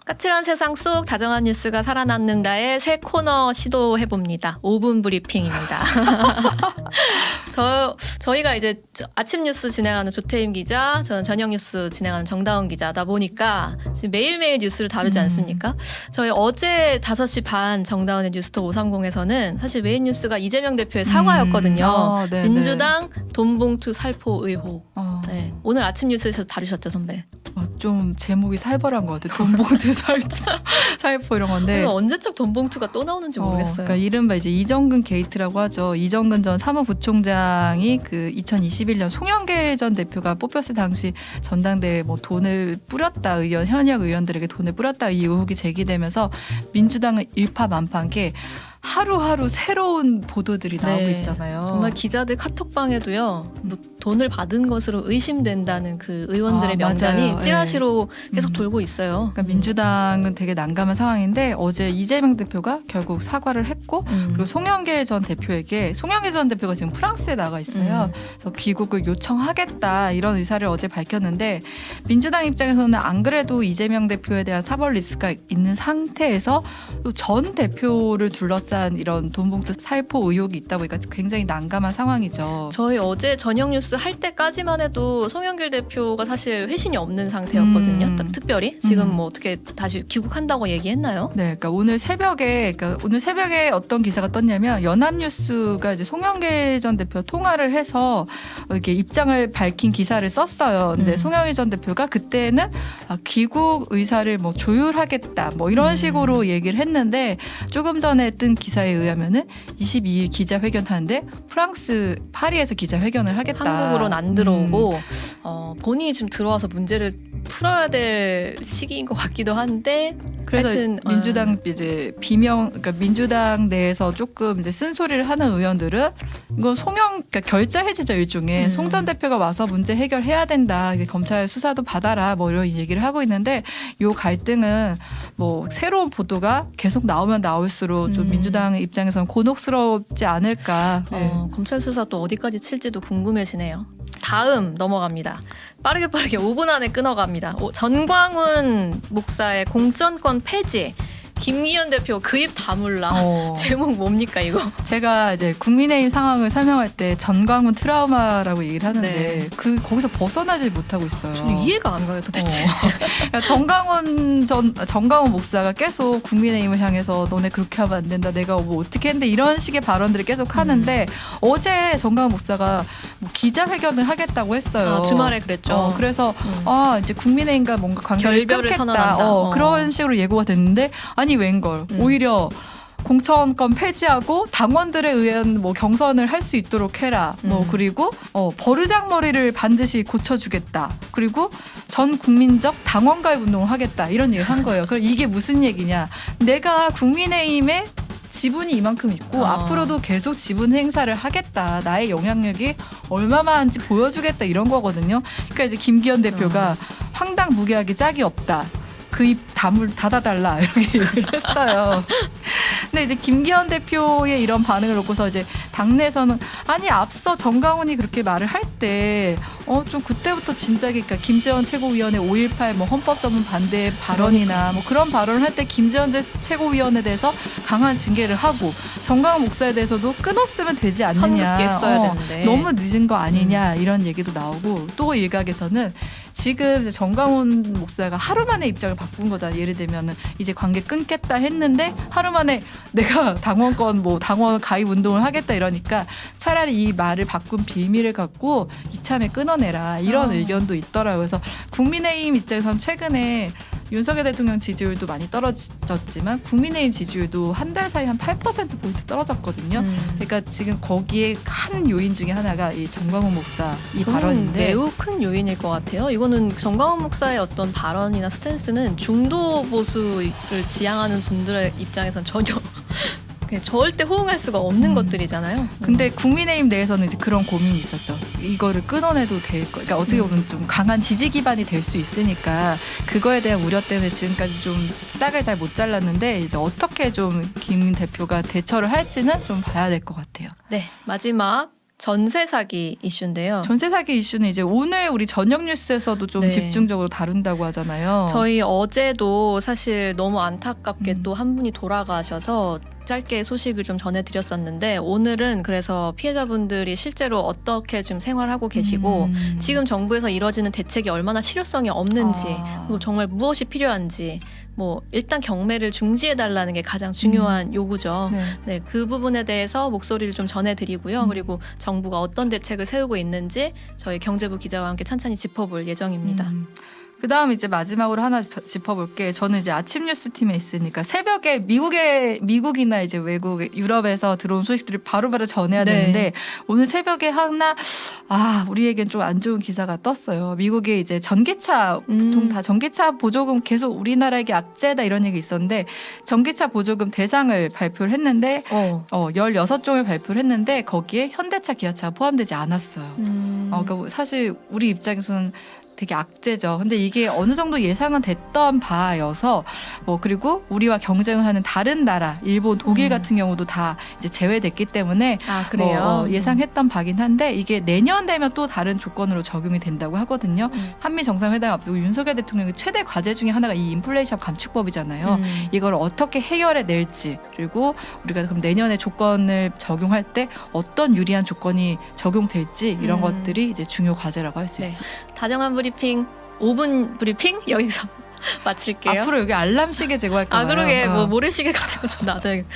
까칠한 세상 속 다정한 뉴스가 살아남는다의 새 코너 시도해봅니다. 5분 브리핑입니다. 저희가 이제 아침 뉴스 진행하는 조태임 기자, 저는 저녁 뉴스 진행하는 정다운 기자다 보니까 지금 매일매일 뉴스를 다루지 않습니까? 저희 어제 5시 반 정다운의 뉴스톱 530에서는 사실 메인 뉴스가 이재명 대표의 사과였거든요. 민주당 돈봉투 살포 의혹. 네. 오늘 아침 뉴스에서 다루셨죠, 선배? 좀 제목이 살벌한 것 같아요. 돈봉투 살포 이런 건데. 언제적 돈봉투가 또 나오는지 모르겠어요. 그러니까 이른바 이제 이정근 게이트라고 하죠. 이정근 전 사무부총장이 그 2021년 송영길 전 대표가 뽑혔을 당시 전당대회에 뭐 돈을 뿌렸다, 현역 의원들에게 돈을 뿌렸다 이 의혹이 제기되면서 민주당은 일파만파하게 하루하루 새로운 보도들이 나오고 있잖아요. 정말 기자들 카톡방에도요. 뭐 돈을 받은 것으로 의심된다는 그 의원들의 명단이 맞아요. 찌라시로 계속 돌고 있어요. 그러니까 민주당은 되게 난감한 상황인데 어제 이재명 대표가 결국 사과를 했고 그리고 송영길 전 대표에게 송영길 전 대표가 지금 프랑스에 나가 있어요. 그래서 귀국을 요청하겠다 이런 의사를 어제 밝혔는데 민주당 입장에서는 안 그래도 이재명 대표에 대한 사법 리스크가 있는 상태에서 또 전 대표를 둘러싼 이런 돈봉투 살포 의혹이 있다 보니까 굉장히 난감한 상황이죠. 저희 어제 저녁 뉴스 할 때까지만 해도 송영길 대표가 사실 회신이 없는 상태였거든요. 특별히 지금 뭐 어떻게 다시 귀국한다고 얘기했나요? 네, 그러니까 오늘 새벽에 어떤 기사가 떴냐면 연합뉴스가 이제 송영길 전 대표 통화를 해서 이렇게 입장을 밝힌 기사를 썼어요. 근데 송영길 전 대표가 그때는 귀국 의사를 뭐 조율하겠다 뭐 이런 식으로 얘기를 했는데 조금 전에 뜬 기사에 의하면은 22일 기자회견하는데 프랑스 파리에서 기자회견을 하겠다. 한국으로는 안 들어오고 본인이 지금 들어와서 문제를 풀어야 될 시기인 것 같기도 한데 그래서 하여튼, 민주당 이제 그러니까 민주당 내에서 조금 이제 쓴소리를 하는 의원들은 이거 그러니까 결자 해지죠 일종의 송 전 대표가 와서 문제 해결해야 된다. 이제 검찰 수사도 받아라 뭐 이런 얘기를 하고 있는데 이 갈등은 뭐 새로운 보도가 계속 나오면 나올수록 좀 민주당 입장에서는 곤혹스럽지 않을까. 검찰 수사 또 어디까지 칠지도 궁금해지네요. 다음 넘어갑니다. 빠르게 5분 안에 끊어갑니다. 전광훈 목사의 공천권 폐지. 김기현 대표 그 입 다물라. 제목 뭡니까 이거? 제가 이제 국민의힘 상황을 설명할 때 전광훈 트라우마라고 얘기를 하는데 거기서 벗어나질 못하고 있어요. 저는 이해가 안 가요 도대체. 그러니까 전광훈 목사가 계속 국민의힘을 향해서 너네 그렇게 하면 안 된다. 내가 뭐 어떻게 했는데 이런 식의 발언들을 계속 하는데 어제 전광훈 목사가 뭐 기자회견을 하겠다고 했어요. 주말에 그랬죠. 그래서 이제 국민의힘과 뭔가 관계를 결별을 끊겠다. 선언한다. 그런 식으로 예고가 됐는데 아니 웬걸 오히려 공천권 폐지하고 당원들에 의한 뭐 경선을 할 수 있도록 해라. 뭐 그리고 버르장머리를 반드시 고쳐주겠다. 그리고 전 국민적 당원 가입 운동을 하겠다. 이런 얘기를 한 거예요. 그럼 이게 무슨 얘기냐? 내가 국민의힘에 지분이 이만큼 있고 앞으로도 계속 지분 행사를 하겠다. 나의 영향력이 얼마만한지 보여주겠다. 이런 거거든요. 그러니까 이제 김기현 대표가 황당무계하게 짝이 없다. 그 입 닫아달라 이렇게 얘기를 했어요. 근데 이제 김기현 대표의 이런 반응을 놓고서 이제 당내에서는 아니 앞서 정강훈이 그렇게 말을 할 때 좀 그때부터 진작에 그러니까 김재원 최고위원회 5.18 뭐 헌법 전문 반대 발언이나 뭐 그런 발언을 할 때 김재원 최고위원에 대해서 강한 징계를 하고 정강훈 목사에 대해서도 끊었으면 되지 않느냐. 선긋게 했어야 되는데. 너무 늦은 거 아니냐 이런 얘기도 나오고 또 일각에서는 지금 이제 정강훈 목사가 하루 만에 입장을 바꾼 거다. 예를 들면은 이제 관계 끊겠다 했는데 하루 만에 내가 당원 가입 운동을 하겠다 이러니까 차라리 이 말을 바꾼 빌미를 갖고 이참에 끊어내라 이런 의견도 있더라고요. 그래서 국민의힘 입장에서는 최근에 윤석열 대통령 지지율도 많이 떨어졌지만 국민의힘 지지율도 한 달 사이 한 8%포인트 떨어졌거든요. 그러니까 지금 거기에 한 요인 중에 하나가 이 정광훈 목사 이 발언인데 매우 큰 요인일 것 같아요. 이거는 정광훈 목사의 어떤 발언이나 스탠스는 중도 보수를 지향하는 분들의 입장에선 전혀 절대 호응할 수가 없는 것들이잖아요. 근데 국민의힘 내에서는 이제 그런 고민이 있었죠. 이거를 끊어내도 될 거. 그러니까 어떻게 보면 좀 강한 지지 기반이 될 수 있으니까 그거에 대한 우려 때문에 지금까지 좀 싹을 잘 못 잘랐는데 이제 어떻게 좀 김 대표가 대처를 할지는 좀 봐야 될 것 같아요. 네, 마지막 전세 사기 이슈인데요. 전세 사기 이슈는 이제 오늘 우리 저녁 뉴스에서도 좀 네. 집중적으로 다룬다고 하잖아요. 저희 어제도 사실 너무 안타깝게 음. 또 한 분이 돌아가셔서 짧게 소식을 좀 전해드렸었는데 오늘은 그래서 피해자분들이 실제로 어떻게 좀 생활하고 계시고 지금 정부에서 이뤄지는 대책이 얼마나 실효성이 없는지 그리고 정말 무엇이 필요한지 뭐 일단 경매를 중지해달라는 게 가장 중요한 요구죠. 네. 네, 그 부분에 대해서 목소리를 좀 전해드리고요. 그리고 정부가 어떤 대책을 세우고 있는지 저희 경제부 기자와 함께 천천히 짚어볼 예정입니다. 그다음 이제 마지막으로 하나 짚어볼게. 저는 이제 아침 뉴스 팀에 있으니까 새벽에 미국이나 이제 외국 유럽에서 들어온 소식들을 바로바로 전해야 네. 되는데 오늘 새벽에 하나 우리에겐 좀 안 좋은 기사가 떴어요. 미국의 이제 전기차 보통 다 전기차 보조금 계속 우리나라에게 악재다 이런 얘기 있었는데 전기차 보조금 대상을 발표를 했는데 16종을 발표를 했는데 거기에 현대차, 기아차가 포함되지 않았어요. 그러니까 사실 우리 입장에서는 되게 악재죠. 근데 이게 어느 정도 예상은 됐던 바여서 그리고 우리와 경쟁을 하는 다른 나라, 일본, 독일 같은 경우도 다 이제 제외됐기 때문에 그래요? 예상했던 바긴 한데 이게 내년 되면 또 다른 조건으로 적용이 된다고 하거든요. 한미 정상회담 앞두고 윤석열 대통령의 최대 과제 중에 하나가 이 인플레이션 감축법이잖아요. 이걸 어떻게 해결해 낼지 그리고 우리가 그럼 내년에 조건을 적용할 때 어떤 유리한 조건이 적용될지 이런 것들이 이제 중요 과제라고 할 수 네. 있어요. 다정한 브리핑 5분 브리핑 여기서 마칠게요. 앞으로 여기 알람 시계 제공할까요? 그러게 뭐 모래시계 같은 거 좀 놔둬야겠다.